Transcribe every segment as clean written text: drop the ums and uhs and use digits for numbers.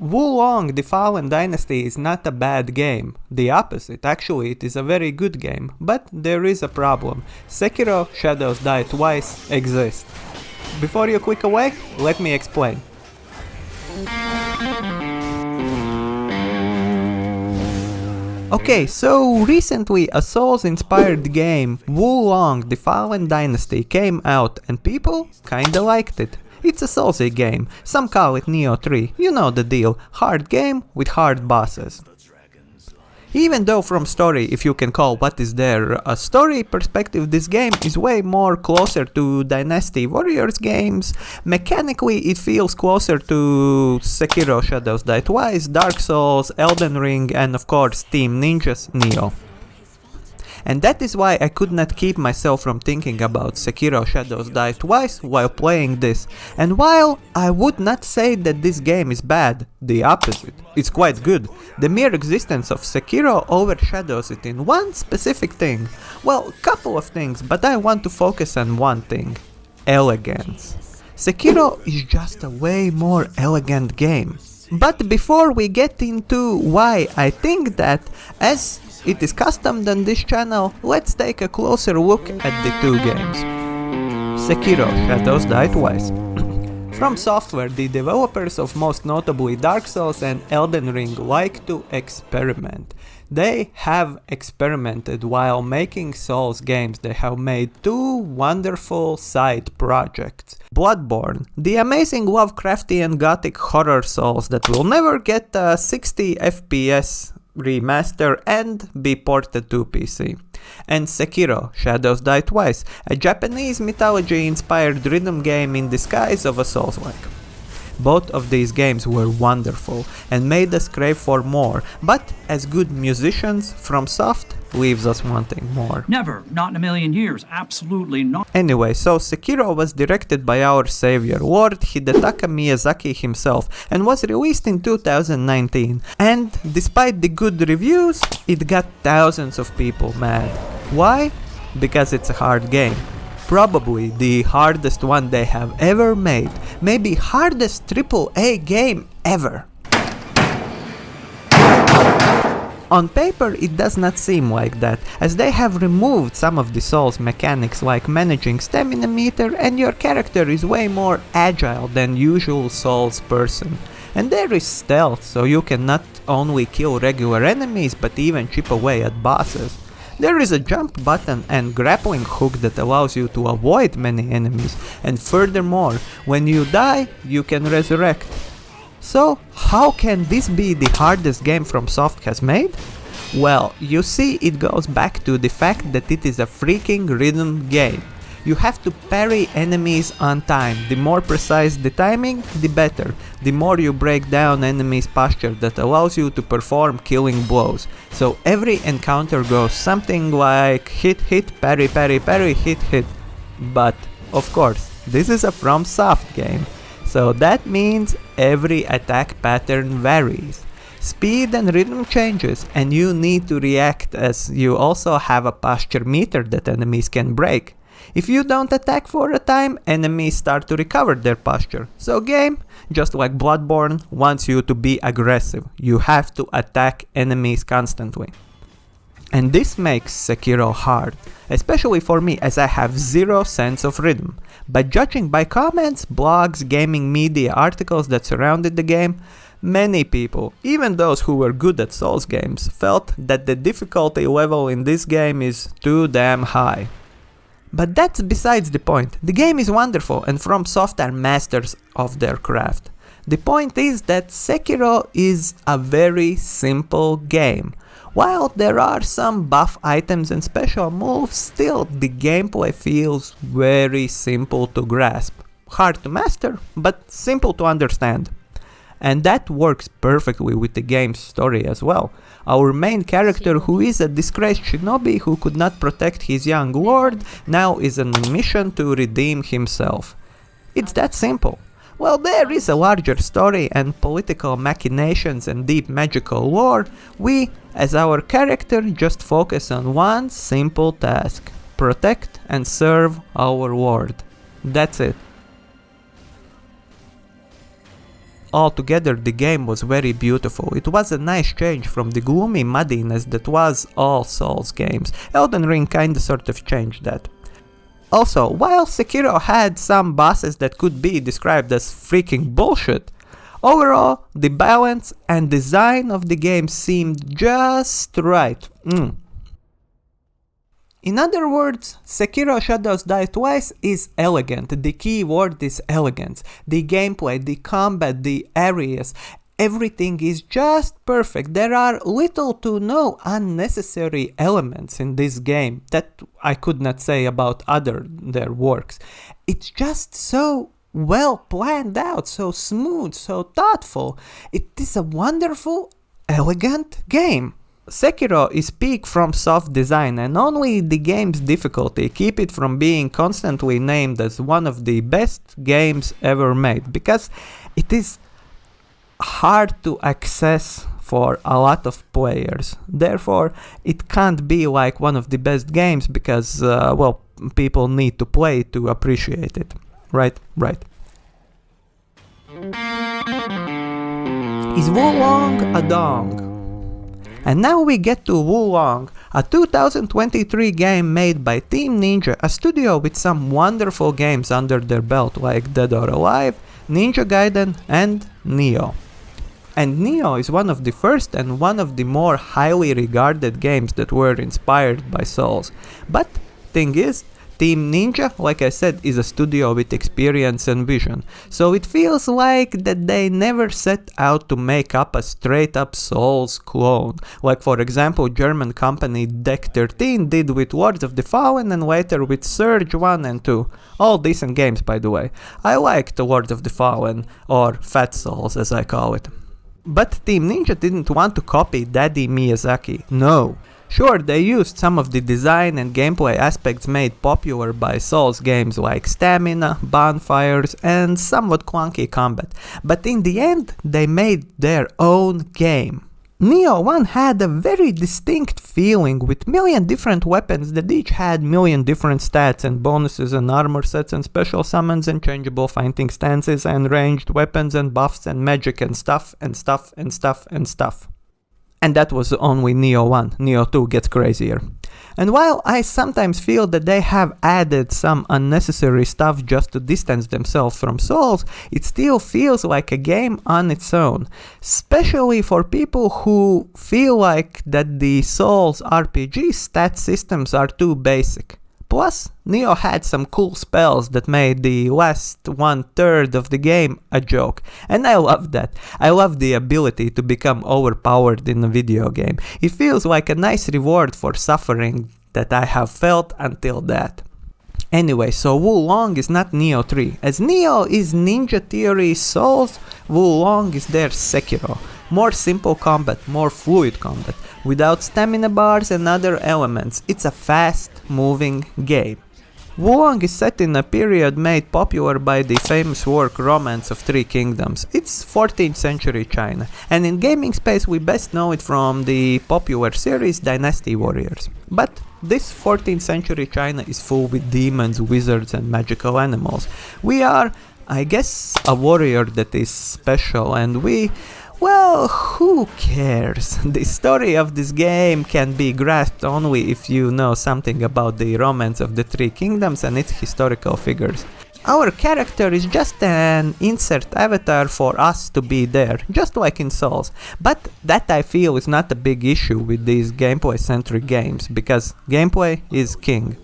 Wulong: The Fallen Dynasty is not a bad game. The opposite, actually it is a very good game. But there is a problem. Sekiro: Shadows Die Twice exists. Before you click away, let me explain. Okay, so recently a Souls-inspired game, Wulong: The Fallen Dynasty, came out and people kinda liked it. It's a Soulsy game, some call it Nioh 3, you know the deal, hard game with hard bosses. Even though from story, if you can call what is there a story perspective, this game is way more closer to Dynasty Warriors games. Mechanically it feels closer to Sekiro: Shadows Die Twice, Dark Souls, Elden Ring, and of course Team Ninja's Nioh. And that is why I could not keep myself from thinking about Sekiro: Shadows Die Twice while playing this. And while I would not say that this game is bad, the opposite, it's quite good. The mere existence of Sekiro overshadows it in one specific thing. Well, couple of things, but I want to focus on one thing. Elegance. Sekiro is just a way more elegant game. But before we get into why I think that, as it is custom on this channel, let's take a closer look at the two games. Sekiro: Shadows Die Twice. From Software, the developers of most notably Dark Souls and Elden Ring, like to experiment. They have experimented while making Souls games. They have made two wonderful side projects. Bloodborne, the amazing Lovecraftian gothic horror Souls that will never get a 60 FPS remaster and be ported to PC. And Sekiro: Shadows Die Twice, a Japanese mythology-inspired rhythm game in disguise of a Souls-like. Both of these games were wonderful and made us crave for more, but as good musicians, FromSoft leaves us wanting more. Never, not in a million years, absolutely not. Anyway, so Sekiro was directed by our savior, Lord Hidetaka Miyazaki himself, and was released in 2019. And despite the good reviews, it got thousands of people mad. Why? Because it's a hard game. Probably the hardest one they have ever made, maybe hardest AAA game ever. On paper it does not seem like that, as they have removed some of the Souls mechanics like managing stamina meter, and your character is way more agile than usual Souls person. And there is stealth, so you can not only kill regular enemies but even chip away at bosses. There is a jump button and grappling hook that allows you to avoid many enemies, and furthermore, when you die, you can resurrect. So, how can this be the hardest game FromSoft has made? Well, you see, it goes back to the fact that it is a freaking rhythm game. You have to parry enemies on time. The more precise the timing, the better. The more you break down enemies' posture that allows you to perform killing blows. So every encounter goes something like hit hit, parry parry parry, hit hit. But, of course, this is a FromSoft game. So that means every attack pattern varies. Speed and rhythm changes, and you need to react, as you also have a posture meter that enemies can break. If you don't attack for a time, enemies start to recover their posture. So game, just like Bloodborne, wants you to be aggressive. You have to attack enemies constantly. And this makes Sekiro hard, especially for me, as I have zero sense of rhythm. But judging by comments, blogs, gaming media articles that surrounded the game, many people, even those who were good at Souls games, felt that the difficulty level in this game is too damn high. But that's besides the point. The game is wonderful, and FromSoft are masters of their craft. The point is that Sekiro is a very simple game. While there are some buff items and special moves, still the gameplay feels very simple to grasp. Hard to master, but simple to understand. And that works perfectly with the game's story as well. Our main character, who is a disgraced shinobi who could not protect his young lord, now is on a mission to redeem himself. It's that simple. While there is a larger story and political machinations and deep magical lore, we, as our character, just focus on one simple task: protect and serve our lord. That's it. altogether the game was very beautiful. It was a nice change from the gloomy muddiness that was all Souls games. Elden Ring kinda sort of changed that. Also, while Sekiro had some bosses that could be described as freaking bullshit, overall, the balance and design of the game seemed just right. In other words, Sekiro Shadows Die Twice is elegant. The key word is elegance. The gameplay, the combat, the areas, everything is just perfect. There are little to no unnecessary elements in this game that I could not say about their works. It's just so well planned out, so smooth, so thoughtful. It is a wonderful, elegant game. Sekiro is peak from soft design, and only the game's difficulty keep it from being constantly named as one of the best games ever made, because it is hard to access for a lot of players. Therefore, it can't be like one of the best games because, people need to play to appreciate it. Right. Is Wulong a dong? And now we get to Wulong, a 2023 game made by Team Ninja, a studio with some wonderful games under their belt like Dead or Alive, Ninja Gaiden and Nioh. And Nioh is one of the first and one of the more highly regarded games that were inspired by Souls. But thing is, Team Ninja, like I said, is a studio with experience and vision, so it feels like that they never set out to make up a straight up Souls clone, like for example German company Deck 13 did with Lords of the Fallen and later with Surge 1 and 2. All decent games, by the way. I liked Lords of the Fallen, or Fat Souls as I call it. But Team Ninja didn't want to copy Daddy Miyazaki, no. Sure, they used some of the design and gameplay aspects made popular by Souls games like stamina, bonfires, and somewhat clunky combat, but in the end, they made their own game. Nioh 1 had a very distinct feeling with million different weapons that each had million different stats and bonuses and armor sets and special summons and changeable fighting stances and ranged weapons and buffs and magic and stuff and stuff and stuff and stuff. And that was only Nioh 1, Nioh 2 gets crazier. And while I sometimes feel that they have added some unnecessary stuff just to distance themselves from Souls, it still feels like a game on its own. Especially for people who feel like that the Souls RPG stat systems are too basic. Plus, Nioh had some cool spells that made the last 1/3 of the game a joke, and I love that. I love the ability to become overpowered in a video game. It feels like a nice reward for suffering that I have felt until that. Anyway, so Wulong is not Nioh 3. As Nioh is Ninja Theory Souls, Wulong is their Sekiro. More simple combat, more fluid combat, without stamina bars and other elements. It's a fast-moving game. Wulong is set in a period made popular by the famous work Romance of Three Kingdoms. It's 14th century China, and in gaming space we best know it from the popular series Dynasty Warriors. But this 14th century China is full with demons, wizards and magical animals. We are, I guess, a warrior that is special, and well, who cares? The story of this game can be grasped only if you know something about the Romance of the Three Kingdoms and its historical figures. Our character is just an insert avatar for us to be there, just like in Souls. But that I feel is not a big issue with these gameplay-centric games, because gameplay is king.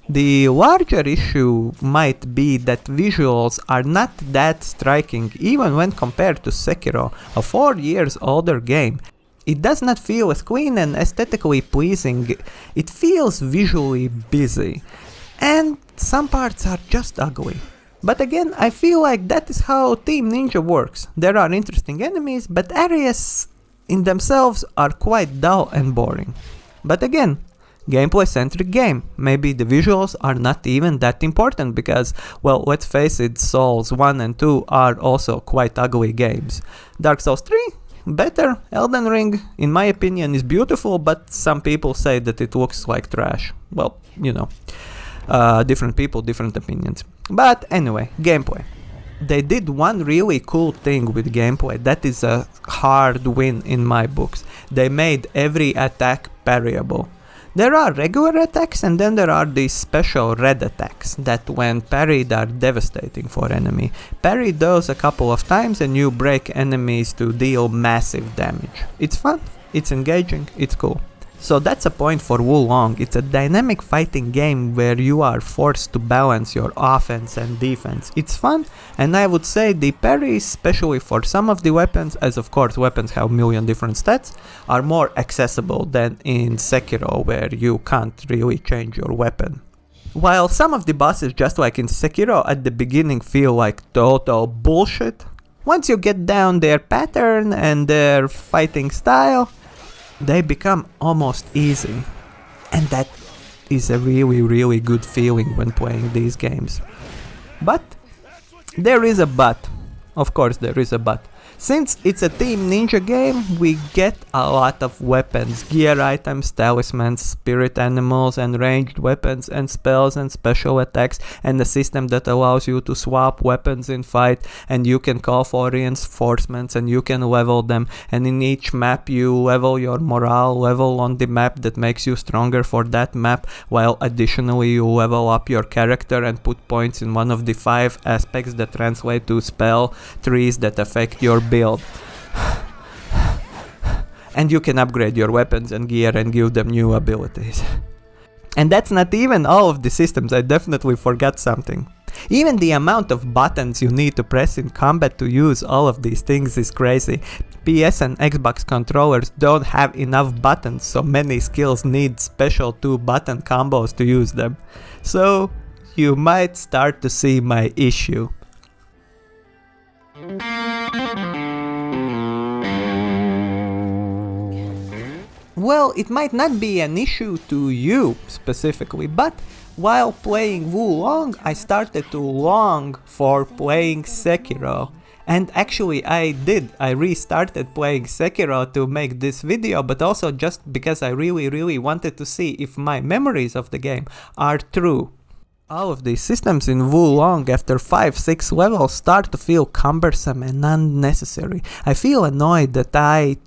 The larger issue might be that visuals are not that striking even when compared to Sekiro, a 4 years older game. It does not feel as clean and aesthetically pleasing, it feels visually busy. And some parts are just ugly. But again, I feel like that is how Team Ninja works. There are interesting enemies, but areas in themselves are quite dull and boring. But again, gameplay-centric game. Maybe the visuals are not even that important because, well, let's face it, Souls 1 and 2 are also quite ugly games. Dark Souls 3? Better. Elden Ring, in my opinion, is beautiful, but some people say that it looks like trash. Well, you know, different people, different opinions. But anyway, gameplay. they did one really cool thing with gameplay that is a hard win in my books. They made every attack parryable. There are regular attacks and then there are these special red attacks that when parried are devastating for enemy. Parry those a couple of times and you break enemies to deal massive damage. It's fun, it's engaging, it's cool. So that's a point for Wulong. It's a dynamic fighting game where you are forced to balance your offense and defense. It's fun, and I would say the parries, especially for some of the weapons, as of course weapons have a million different stats, are more accessible than in Sekiro where you can't really change your weapon. While some of the bosses, just like in Sekiro, at the beginning feel like total bullshit, once you get down their pattern and their fighting style, they become almost easy, and that is a really good feeling when playing these games. But there is a but. Of course there is a but. Since it's a Team Ninja game, we get a lot of weapons, gear items, talismans, spirit animals, and ranged weapons and spells and special attacks, and a system that allows you to swap weapons in fight, and you can call for reinforcements and you can level them, and in each map you level your morale level on the map that makes you stronger for that map, while additionally you level up your character and put points in one of the 5 aspects that translate to spell trees that affect your build. And you can upgrade your weapons and gear and give them new abilities. And that's not even all of the systems, I definitely forgot something. Even the amount of buttons you need to press in combat to use all of these things is crazy. PS and Xbox controllers don't have enough buttons, so many skills need special 2-button combos to use them. So you might start to see my issue. Well, it might not be an issue to you specifically, but while playing Wulong, I started to long for playing Sekiro. And actually I restarted playing Sekiro to make this video, but also just because I really wanted to see if my memories of the game are true. All of these systems in Wulong after 5-6 levels start to feel cumbersome and unnecessary. I feel annoyed that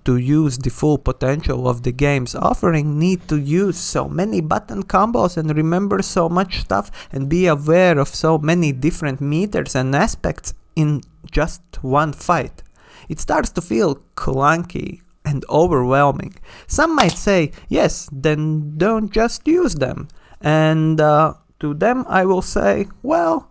to use the full potential of the game's offering, need to use so many button combos and remember so much stuff and be aware of so many different meters and aspects in just one fight. It starts to feel clunky and overwhelming. Some might say, yes, then don't just use them. And to them I will say, well,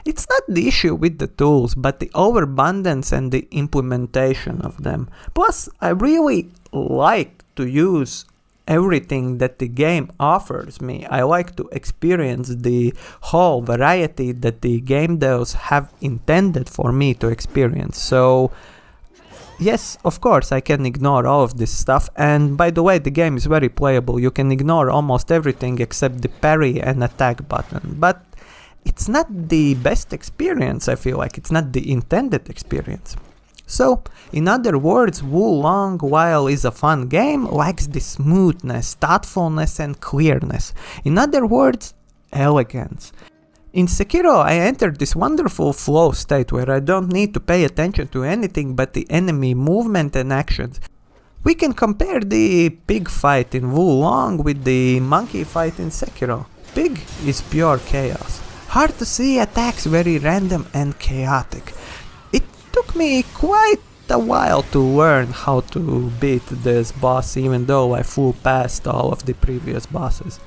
it's not the issue with the tools, but the overabundance and the implementation of them. Plus, I really like to use everything that the game offers me. I like to experience the whole variety that the game devs have intended for me to experience. So yes, of course, I can ignore all of this stuff, and by the way, the game is very playable. You can ignore almost everything except the parry and attack button, but it's not the best experience, I feel like. It's not the intended experience. So, in other words, Wulong, while is a fun game, lacks the smoothness, thoughtfulness, and clearness. In other words, elegance. In Sekiro, I entered this wonderful flow state where I don't need to pay attention to anything but the enemy movement and actions. We can compare the pig fight in Wulong with the monkey fight in Sekiro. Pig is pure chaos. Hard to see attacks, very random and chaotic. It took me quite a while to learn how to beat this boss, even though I flew past all of the previous bosses.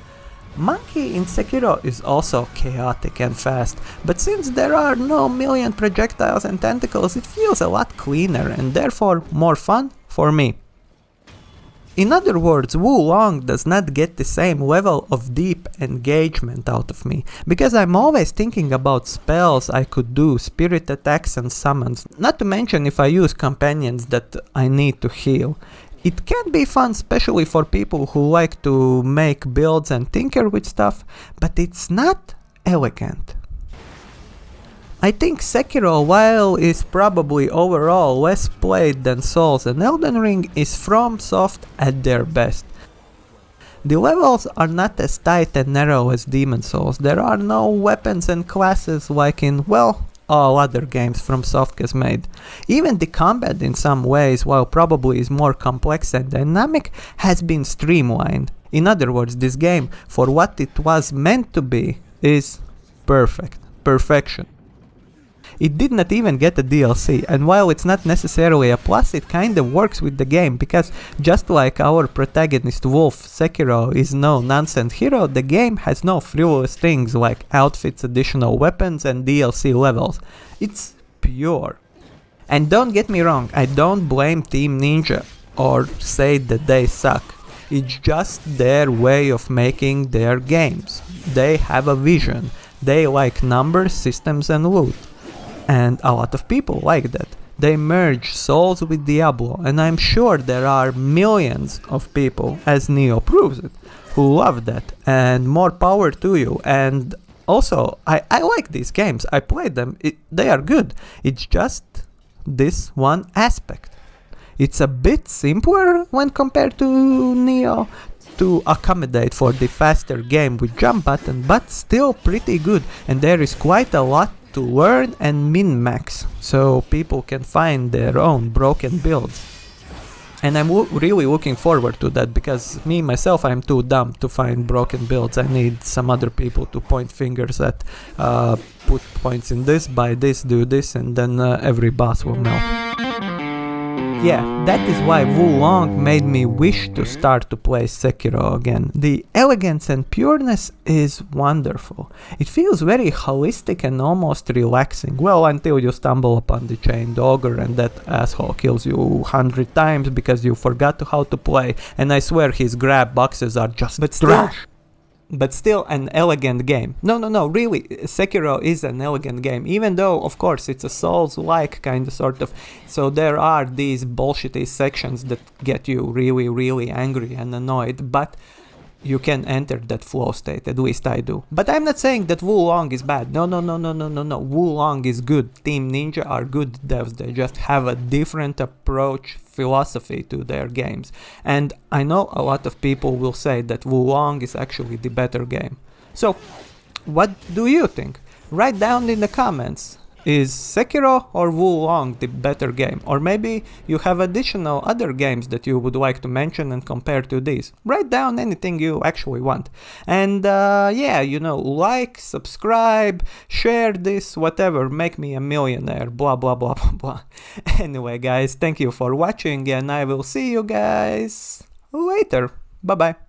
Monkey in Sekiro is also chaotic and fast, but since there are no million projectiles and tentacles, it feels a lot cleaner and therefore more fun for me. In other words, Wulong does not get the same level of deep engagement out of me, because I'm always thinking about spells I could do, spirit attacks and summons, not to mention if I use companions that I need to heal. It can be fun, especially for people who like to make builds and tinker with stuff, but it's not elegant. I think Sekiro, while is probably overall less played than Souls and Elden Ring, is FromSoft at their best. The levels are not as tight and narrow as Demon Souls. There are no weapons and classes like in, well, all other games FromSoft has made. Even the combat in some ways, while probably is more complex and dynamic, has been streamlined. In other words, this game, for what it was meant to be, is perfect. Perfection. It did not even get a DLC, and while it's not necessarily a plus, it kinda works with the game, because just like our protagonist Wolf, Sekiro is no nonsense hero, the game has no frivolous things like outfits, additional weapons, and DLC levels. It's pure. And don't get me wrong, I don't blame Team Ninja or say that they suck. It's just their way of making their games. They have a vision. They like numbers, systems, and loot. And a lot of people like that. They merge Souls with Diablo, and I'm sure there are millions of people, as Nioh proves it, who love that, and more power to you. And also, I like these games, I play them, they are good. It's just this one aspect. It's a bit simpler when compared to Nioh, to accommodate for the faster game with jump button, but still pretty good, and there is quite a lot to learn and min-max, so people can find their own broken builds. And I'm really looking forward to that, because me, myself, I'm too dumb to find broken builds. I need some other people to point fingers at, put points in this, buy this, do this, and then every boss will melt. Yeah, that is why Wulong made me wish to start to play Sekiro again. The elegance and pureness is wonderful. It feels very holistic and almost relaxing. Well, until you stumble upon the chained ogre and that asshole kills you 100 times because you forgot how to play, and I swear his grab boxes are just trash. But still an elegant game. No, really, Sekiro is an elegant game, even though, of course, it's a Souls-like kind of sort of, so there are these bullshitty sections that get you really, really angry and annoyed, but you can enter that flow state, at least I do. But I'm not saying that Wulong is bad. No. Wulong is good. Team Ninja are good devs. They just have a different approach, philosophy to their games. And I know a lot of people will say that Wulong is actually the better game. So, what do you think? Write down in the comments. Is Sekiro or Wulong the better game? Or maybe you have additional other games that you would like to mention and compare to these. Write down anything you actually want. And yeah, like, subscribe, share this, whatever, make me a millionaire, blah blah blah blah blah. Anyway guys, thank you for watching, and I will see you guys later. Bye bye.